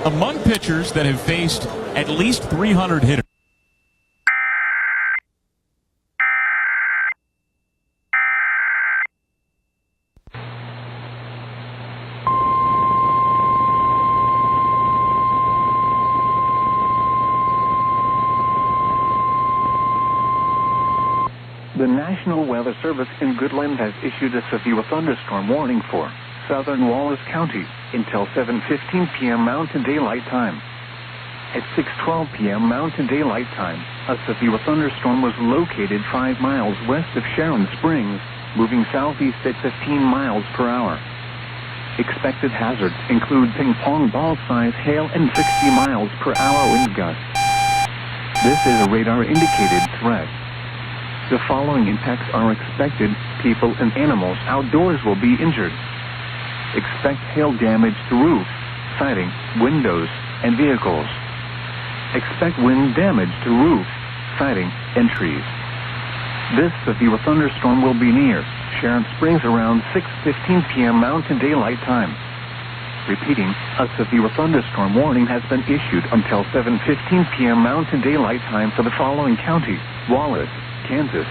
Among pitchers that have faced at least 300 hitters. The National Weather Service in Goodland has issued a severe thunderstorm warning for southern Wallace County until 7:15 p.m. Mountain Daylight Time. At 6:12 p.m. Mountain Daylight Time, a severe thunderstorm was located 5 miles west of Sharon Springs, moving southeast at 15 miles per hour. Expected hazards include ping-pong ball-size hail and 60 miles per hour wind gusts. This is a radar-indicated threat. The following impacts are expected. People and animals outdoors will be injured. Expect hail damage to roofs, siding, windows, and vehicles. Expect wind damage to roofs, siding, and trees. This severe thunderstorm will be near Sharon Springs around 6:15 p.m. Mountain Daylight Time. Repeating, a severe thunderstorm warning has been issued until 7:15 p.m. Mountain Daylight Time for the following counties: Wallace, Kansas,